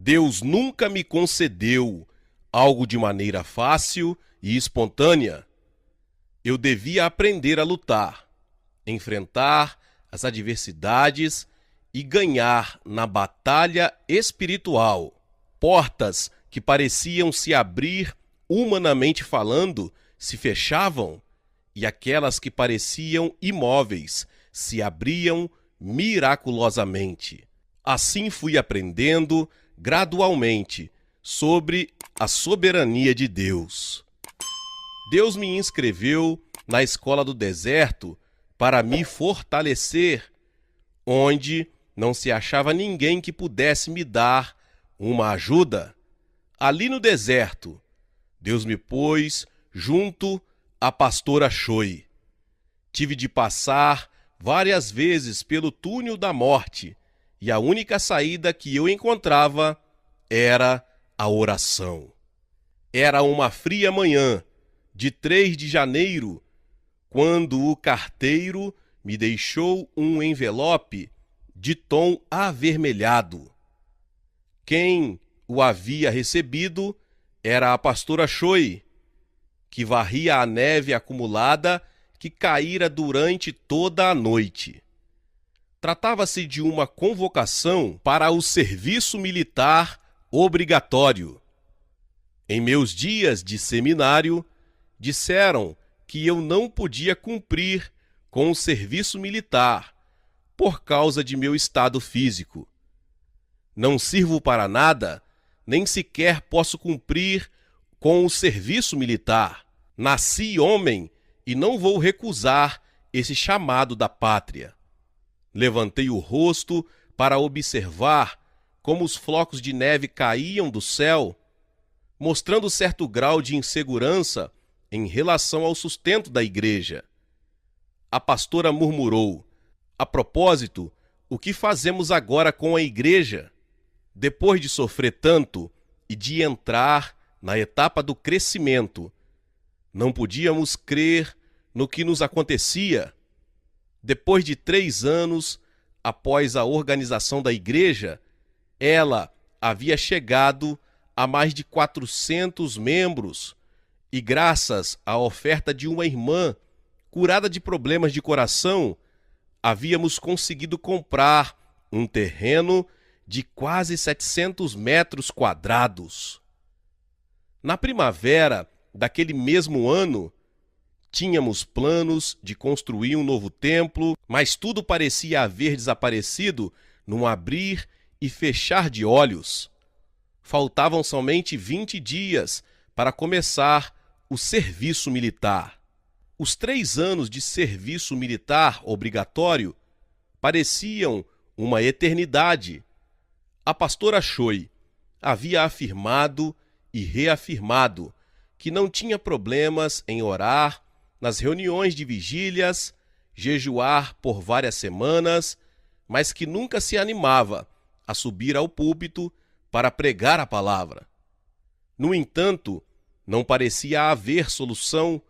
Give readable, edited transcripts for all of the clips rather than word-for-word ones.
Deus nunca me concedeu algo de maneira fácil e espontânea. Eu devia aprender a lutar, enfrentar as adversidades e ganhar na batalha espiritual. Portas que pareciam se abrir humanamente falando se fechavam, e aquelas que pareciam imóveis se abriam miraculosamente. Assim fui aprendendo gradualmente sobre a soberania de Deus. Deus me inscreveu na escola do deserto para me fortalecer, onde não se achava ninguém que pudesse me dar uma ajuda. Ali no deserto, Deus me pôs junto à pastora Choi. Tive de passar várias vezes pelo túnel da morte, e a única saída que eu encontrava era a oração. Era uma fria manhã de 3 de janeiro, quando o carteiro me deixou um envelope de tom avermelhado. Quem o havia recebido era a pastora Choi, que varria a neve acumulada que caíra durante toda a noite. Tratava-se de uma convocação para o serviço militar obrigatório. Em meus dias de seminário, disseram que eu não podia cumprir com o serviço militar por causa de meu estado físico. Não sirvo para nada, nem sequer posso cumprir com o serviço militar. Nasci homem e não vou recusar esse chamado da pátria. Levantei o rosto para observar como os flocos de neve caíam do céu, mostrando certo grau de insegurança em relação ao sustento da igreja. A pastora murmurou: "A propósito, o que fazemos agora com a igreja? Depois de sofrer tanto e de entrar na etapa do crescimento, não podíamos crer no que nos acontecia. Depois de 3 anos após a organização da igreja, ela havia chegado a mais de 400 membros e, graças à oferta de uma irmã curada de problemas de coração, havíamos conseguido comprar um terreno de quase 700 metros quadrados. Na primavera daquele mesmo ano, tínhamos planos de construir um novo templo, mas tudo parecia haver desaparecido num abrir e fechar de olhos. Faltavam somente 20 dias para começar o serviço militar. Os 3 anos de serviço militar obrigatório pareciam uma eternidade. A pastora Choi havia afirmado e reafirmado que não tinha problemas em orar nas reuniões de vigílias, jejuar por várias semanas, mas que nunca se animava a subir ao púlpito para pregar a palavra. No entanto, não parecia haver solução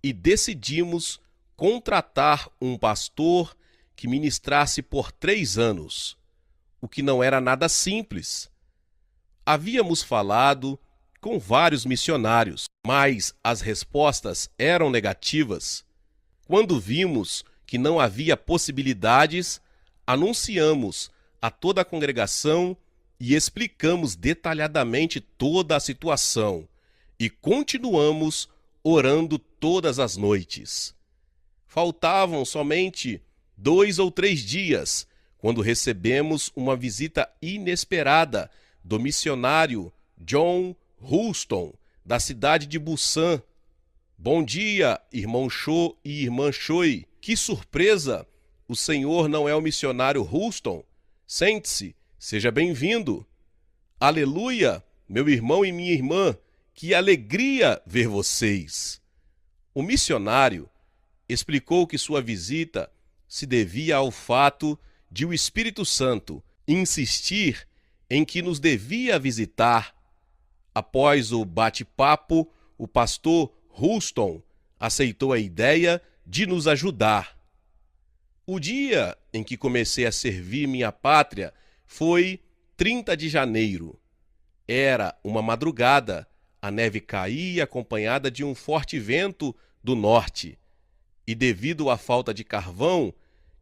e decidimos contratar um pastor que ministrasse por 3 anos, o que não era nada simples. Havíamos falado com vários missionários, mas as respostas eram negativas. Quando vimos que não havia possibilidades, anunciamos a toda a congregação e explicamos detalhadamente toda a situação e continuamos orando todas as noites. Faltavam somente 2 ou 3 dias quando recebemos uma visita inesperada do missionário John Houston, da cidade de Busan. "Bom dia, irmão Cho e irmã Choi. Que surpresa! O senhor não é o missionário Houston? Sente-se, seja bem-vindo." "Aleluia, meu irmão e minha irmã, que alegria ver vocês." O missionário explicou que sua visita se devia ao fato de o Espírito Santo insistir em que nos devia visitar. Após o bate-papo, o pastor Houston aceitou a ideia de nos ajudar. O dia em que comecei a servir minha pátria foi 30 de janeiro. Era uma madrugada, a neve caía acompanhada de um forte vento do norte, e devido à falta de carvão,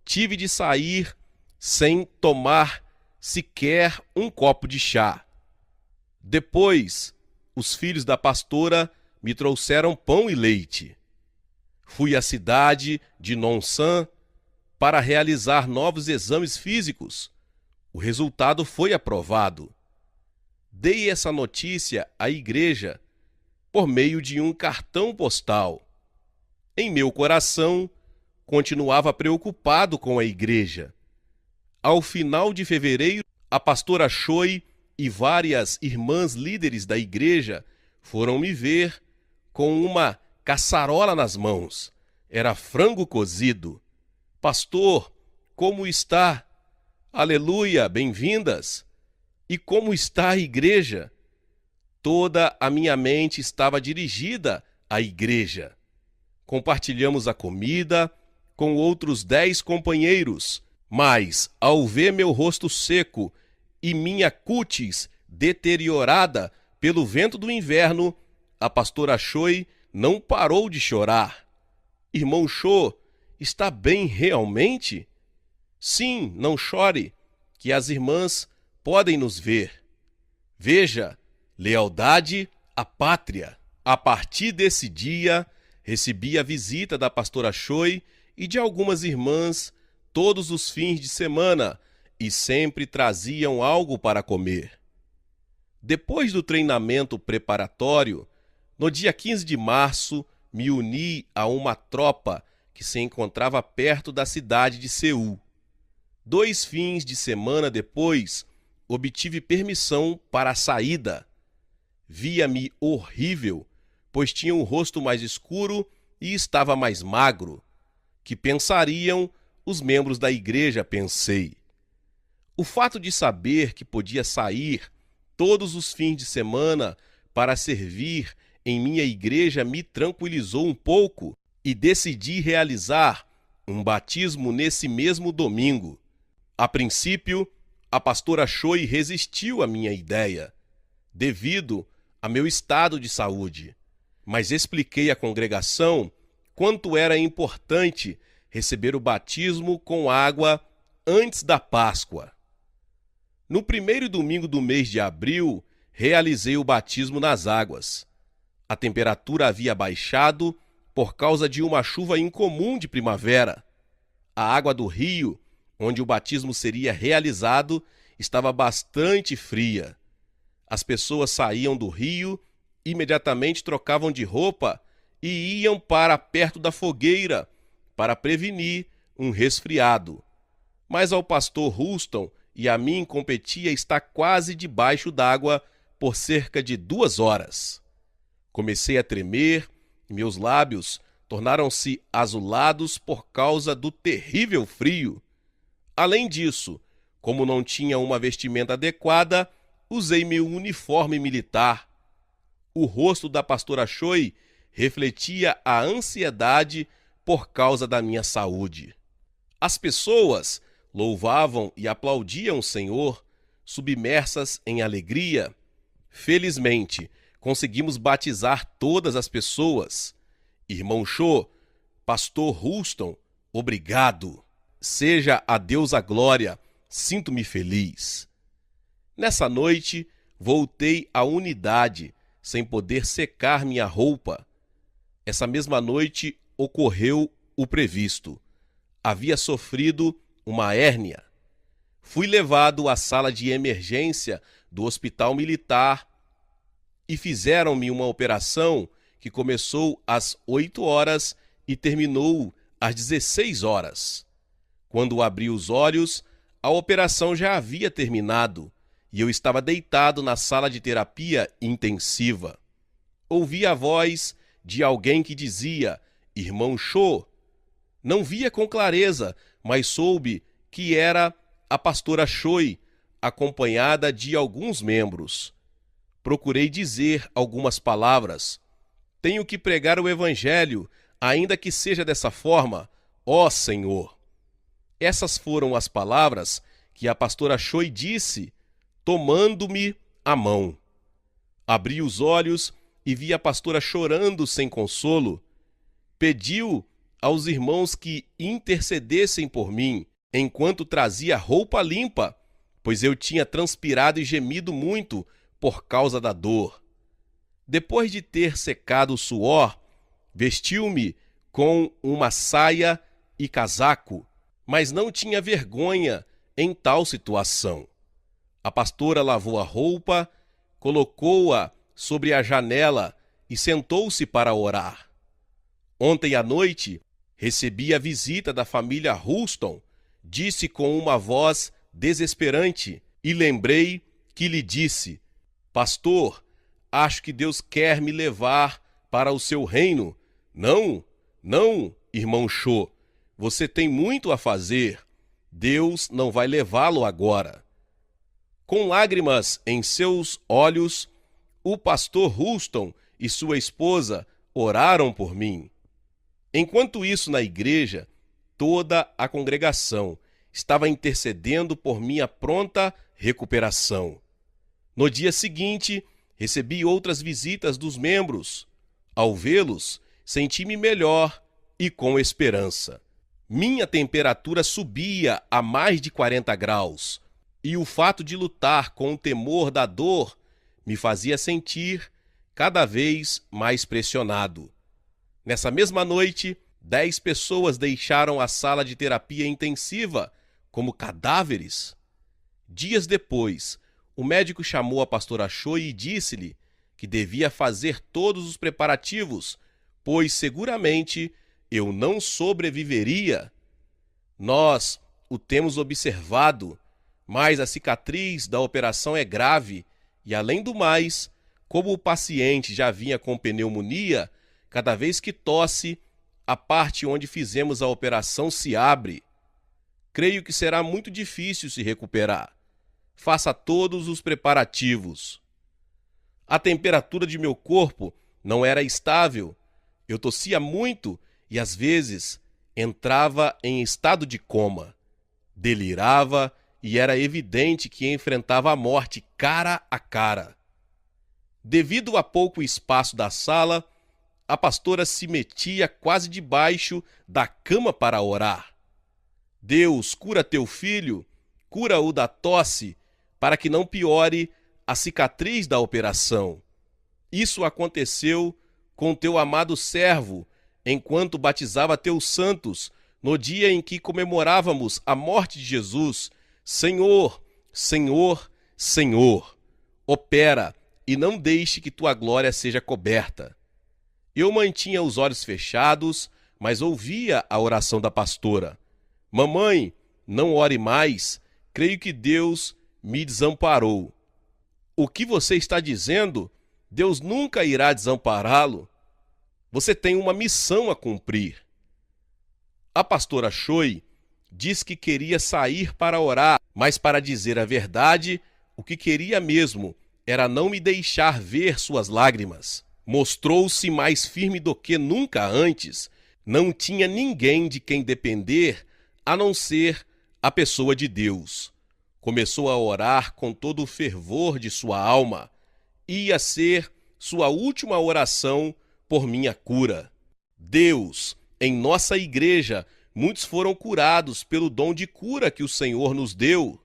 tive de sair sem tomar sequer um copo de chá. Depois, os filhos da pastora me trouxeram pão e leite. Fui à cidade de Nonsan para realizar novos exames físicos. O resultado foi aprovado. Dei essa notícia à igreja por meio de um cartão postal. Em meu coração, continuava preocupado com a igreja. Ao final de fevereiro, a pastora Choi e várias irmãs líderes da igreja foram me ver com uma caçarola nas mãos. Era frango cozido. Pastor, como está? Aleluia, bem-vindas! E como está a igreja? Toda a minha mente estava dirigida à igreja. Compartilhamos a comida com outros 10 companheiros, mas, ao ver meu rosto seco e minha cútis deteriorada pelo vento do inverno, a pastora Choi não parou de chorar. Irmão Cho, está bem realmente? Sim, não chore, que as irmãs podem nos ver. Veja, lealdade à pátria. A partir desse dia, recebi a visita da pastora Choi e de algumas irmãs todos os fins de semana e sempre traziam algo para comer. Depois do treinamento preparatório, no dia 15 de março, me uni a uma tropa que se encontrava perto da cidade de Seul. 2 fins de semana depois, obtive permissão para a saída. Via-me horrível, pois tinha um rosto mais escuro e estava mais magro. Que pensariam os membros da igreja, pensei. O fato de saber que podia sair todos os fins de semana para servir em minha igreja me tranquilizou um pouco e decidi realizar um batismo nesse mesmo domingo. A princípio, a pastora Choi resistiu à minha ideia, devido a meu estado de saúde, mas expliquei à congregação quanto era importante receber o batismo com água antes da Páscoa. No primeiro domingo do mês de abril, realizei o batismo nas águas. A temperatura havia baixado por causa de uma chuva incomum de primavera. A água do rio, onde o batismo seria realizado, estava bastante fria. As pessoas saíam do rio, imediatamente trocavam de roupa e iam para perto da fogueira para prevenir um resfriado. Mas ao pastor Houston e a mim competia estar quase debaixo d'água por cerca de 2 horas. Comecei a tremer, e meus lábios tornaram-se azulados por causa do terrível frio. Além disso, como não tinha uma vestimenta adequada, usei meu uniforme militar. O rosto da pastora Choi refletia a ansiedade por causa da minha saúde. As pessoas louvavam e aplaudiam o Senhor, submersas em alegria. Felizmente, conseguimos batizar todas as pessoas. Irmão Cho, pastor Houston, obrigado. Seja a Deus a glória, sinto-me feliz. Nessa noite, voltei à unidade, sem poder secar minha roupa. Essa mesma noite ocorreu o previsto. Havia sofrido uma hérnia. Fui levado à sala de emergência do hospital militar e fizeram-me uma operação que começou às 8 horas e terminou às 16 horas. Quando abri os olhos, a operação já havia terminado e eu estava deitado na sala de terapia intensiva. Ouvi a voz de alguém que dizia: Irmão Cho. Não via com clareza, mas soube que era a pastora Choi, acompanhada de alguns membros. Procurei dizer algumas palavras. Tenho que pregar o evangelho, ainda que seja dessa forma, ó Senhor. Essas foram as palavras que a pastora Choi disse, tomando-me a mão. Abri os olhos e vi a pastora chorando sem consolo. Pediu aos irmãos que intercedessem por mim, enquanto trazia roupa limpa, pois eu tinha transpirado e gemido muito por causa da dor. Depois de ter secado o suor, vestiu-me com uma saia e casaco, mas não tinha vergonha em tal situação. A pastora lavou a roupa, colocou-a sobre a janela e sentou-se para orar. Ontem à noite, recebi a visita da família Houston, disse com uma voz desesperante, e lembrei que lhe disse: Pastor, acho que Deus quer me levar para o seu reino. Não, não, irmão Cho, você tem muito a fazer. Deus não vai levá-lo agora. Com lágrimas em seus olhos, o pastor Houston e sua esposa oraram por mim. Enquanto isso, na igreja, toda a congregação estava intercedendo por minha pronta recuperação. No dia seguinte, recebi outras visitas dos membros. Ao vê-los, senti-me melhor e com esperança. Minha temperatura subia a mais de 40 graus, e o fato de lutar com o temor da dor me fazia sentir cada vez mais pressionado. Nessa mesma noite, 10 pessoas deixaram a sala de terapia intensiva como cadáveres. Dias depois, o médico chamou a pastora Cho e disse-lhe que devia fazer todos os preparativos, pois seguramente eu não sobreviveria. Nós o temos observado, mas a cicatriz da operação é grave e, além do mais, como o paciente já vinha com pneumonia, cada vez que tosse, a parte onde fizemos a operação se abre. Creio que será muito difícil se recuperar. Faça todos os preparativos. A temperatura de meu corpo não era estável. Eu tossia muito e, às vezes, entrava em estado de coma. Delirava e era evidente que enfrentava a morte cara a cara. Devido a pouco espaço da sala, a pastora se metia quase debaixo da cama para orar. Deus, cura teu filho, cura-o da tosse, para que não piore a cicatriz da operação. Isso aconteceu com teu amado servo, enquanto batizava teus santos, no dia em que comemorávamos a morte de Jesus. Senhor, Senhor, Senhor, opera e não deixe que tua glória seja coberta. Eu mantinha os olhos fechados, mas ouvia a oração da pastora. Mamãe, não ore mais, creio que Deus me desamparou. O que você está dizendo? Deus nunca irá desampará-lo. Você tem uma missão a cumprir. A pastora Choi disse que queria sair para orar, mas, para dizer a verdade, o que queria mesmo era não me deixar ver suas lágrimas. Mostrou-se mais firme do que nunca antes. Não tinha ninguém de quem depender, a não ser a pessoa de Deus. Começou a orar com todo o fervor de sua alma. Ia ser sua última oração por minha cura. Deus, em nossa igreja, muitos foram curados pelo dom de cura que o Senhor nos deu.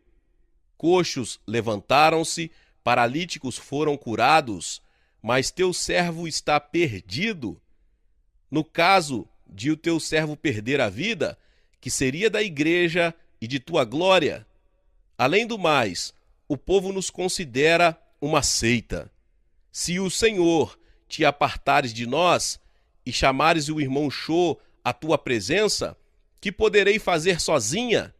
Coxos levantaram-se, paralíticos foram curados, mas teu servo está perdido. No caso de o teu servo perder a vida, que seria da igreja e de tua glória? Além do mais, o povo nos considera uma seita. Se o Senhor te apartares de nós e chamares o irmão Cho à tua presença, que poderei fazer sozinha?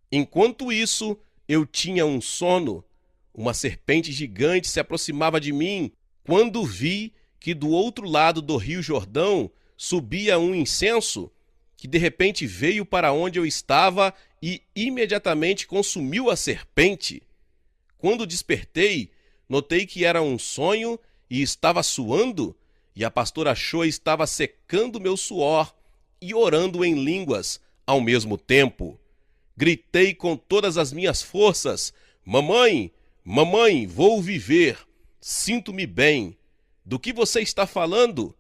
Enquanto isso, eu tinha um sono. Uma serpente gigante se aproximava de mim, quando vi que do outro lado do rio Jordão subia um incenso, que de repente veio para onde eu estava e imediatamente consumiu a serpente. Quando despertei, notei que era um sonho e estava suando, e a pastora Cho estava secando meu suor e orando em línguas ao mesmo tempo. Gritei com todas as minhas forças: Mamãe, mamãe, vou viver. Sinto-me bem. Do que você está falando?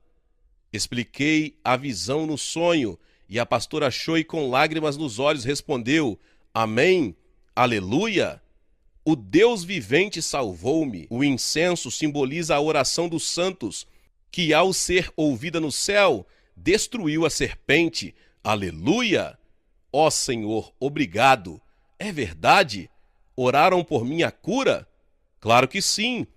Expliquei a visão no sonho, e a pastora Choi, com lágrimas nos olhos, respondeu: Amém, aleluia. O Deus vivente salvou-me. O incenso simboliza a oração dos santos, que ao ser ouvida no céu, destruiu a serpente. Aleluia! Ó Senhor, obrigado. É verdade? Oraram por minha cura? Claro que sim.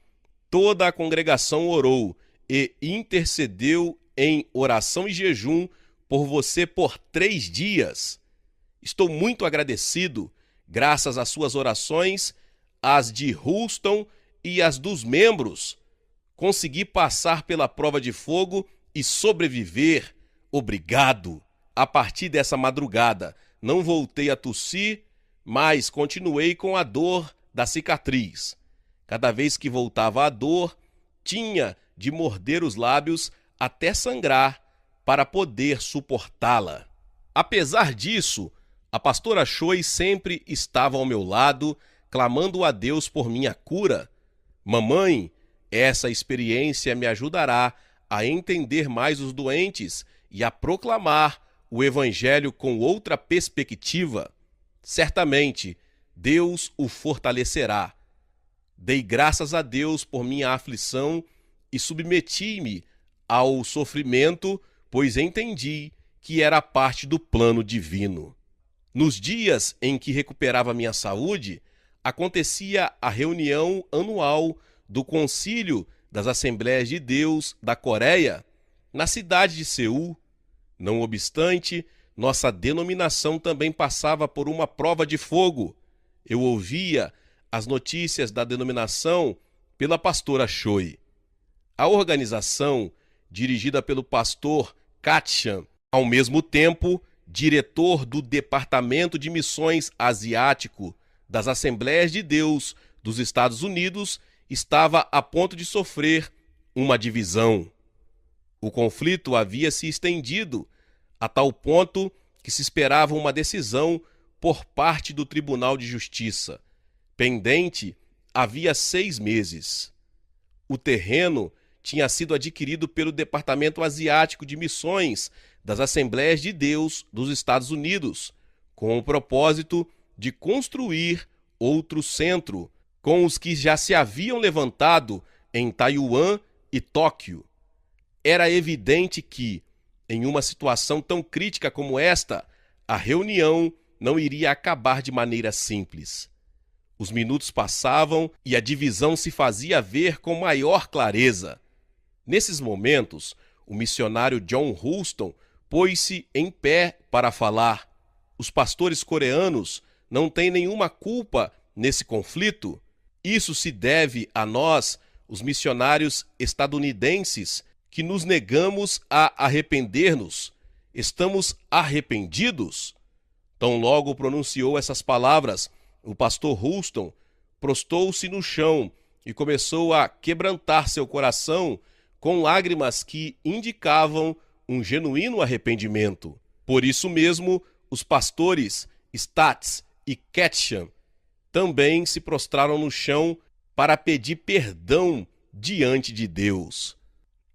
Toda a congregação orou e intercedeu em oração e jejum por você por 3 dias. Estou muito agradecido, graças às suas orações, as de Houston e as dos membros. Consegui passar pela prova de fogo e sobreviver. Obrigado. A partir dessa madrugada, não voltei a tossir, mas continuei com a dor da cicatriz. Cada vez que voltava a dor, tinha de morder os lábios até sangrar para poder suportá-la. Apesar disso, a pastora Choi sempre estava ao meu lado, clamando a Deus por minha cura. Mamãe, essa experiência me ajudará a entender mais os doentes e a proclamar o Evangelho com outra perspectiva. Certamente, Deus o fortalecerá. Dei graças a Deus por minha aflição e submeti-me ao sofrimento, pois entendi que era parte do plano divino. Nos dias em que recuperava minha saúde, acontecia a reunião anual do Concílio das Assembleias de Deus da Coreia, na cidade de Seul. Não obstante, nossa denominação também passava por uma prova de fogo. Eu ouvia as notícias da denominação pela pastora Choi. A organização, dirigida pelo pastor Katchan, ao mesmo tempo diretor do Departamento de Missões Asiático das Assembleias de Deus dos Estados Unidos, estava a ponto de sofrer uma divisão. O conflito havia se estendido a tal ponto que se esperava uma decisão por parte do Tribunal de Justiça, pendente havia 6 meses. O terreno tinha sido adquirido pelo Departamento Asiático de Missões das Assembleias de Deus dos Estados Unidos, com o propósito de construir outro centro, com os que já se haviam levantado em Taiwan e Tóquio. Era evidente que, em uma situação tão crítica como esta, a reunião não iria acabar de maneira simples. Os minutos passavam e a divisão se fazia ver com maior clareza. Nesses momentos, o missionário John Houston pôs-se em pé para falar. Os pastores coreanos não têm nenhuma culpa nesse conflito. Isso se deve a nós, os missionários estadunidenses, que nos negamos a arrepender-nos. Estamos arrependidos? Tão logo pronunciou essas palavras, o pastor Houston prostou-se no chão e começou a quebrantar seu coração com lágrimas que indicavam um genuíno arrependimento. Por isso mesmo, os pastores Stats e Ketchum também se prostraram no chão para pedir perdão diante de Deus.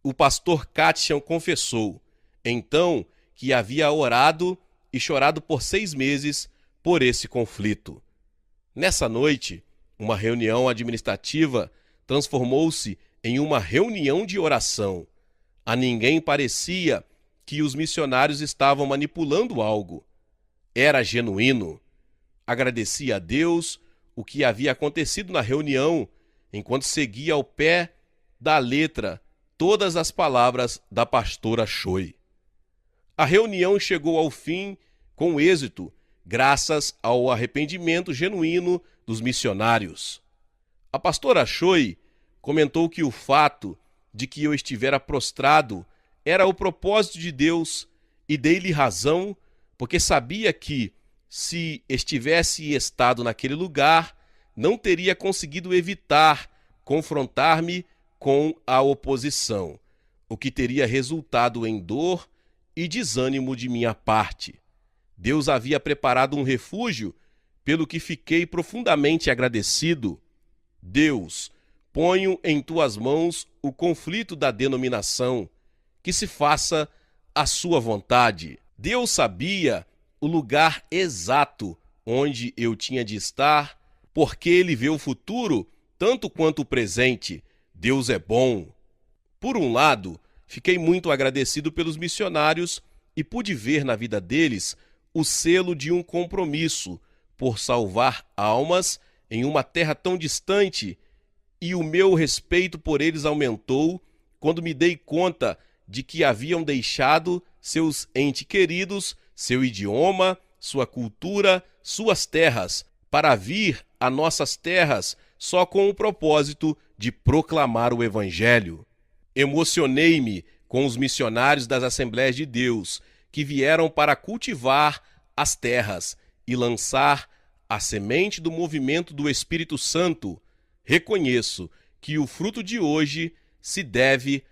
O pastor Ketchum confessou, então, que havia orado e chorado por 6 meses por esse conflito. Nessa noite, uma reunião administrativa transformou-se em uma reunião de oração. A ninguém parecia que os missionários estavam manipulando algo. Era genuíno. Agradeci a Deus o que havia acontecido na reunião, enquanto seguia ao pé da letra todas as palavras da pastora Choi. A reunião chegou ao fim com êxito, graças ao arrependimento genuíno dos missionários. A pastora Choi comentou que o fato de que eu estivera prostrado era o propósito de Deus e dei-lhe razão, porque sabia que, se estivesse estado naquele lugar, não teria conseguido evitar confrontar-me com a oposição, o que teria resultado em dor e desânimo de minha parte. Deus havia preparado um refúgio, pelo que fiquei profundamente agradecido. Deus, ponho em tuas mãos o conflito da denominação, que se faça a sua vontade. Deus sabia o lugar exato onde eu tinha de estar, porque Ele vê o futuro tanto quanto o presente. Deus é bom. Por um lado, fiquei muito agradecido pelos missionários e pude ver na vida deles o selo de um compromisso por salvar almas em uma terra tão distante, e o meu respeito por eles aumentou quando me dei conta de que haviam deixado seus entes queridos, seu idioma, sua cultura, suas terras, para vir a nossas terras só com o propósito de proclamar o Evangelho. Emocionei-me com os missionários das Assembleias de Deus, que vieram para cultivar as terras e lançar a semente do movimento do Espírito Santo. Reconheço que o fruto de hoje se deve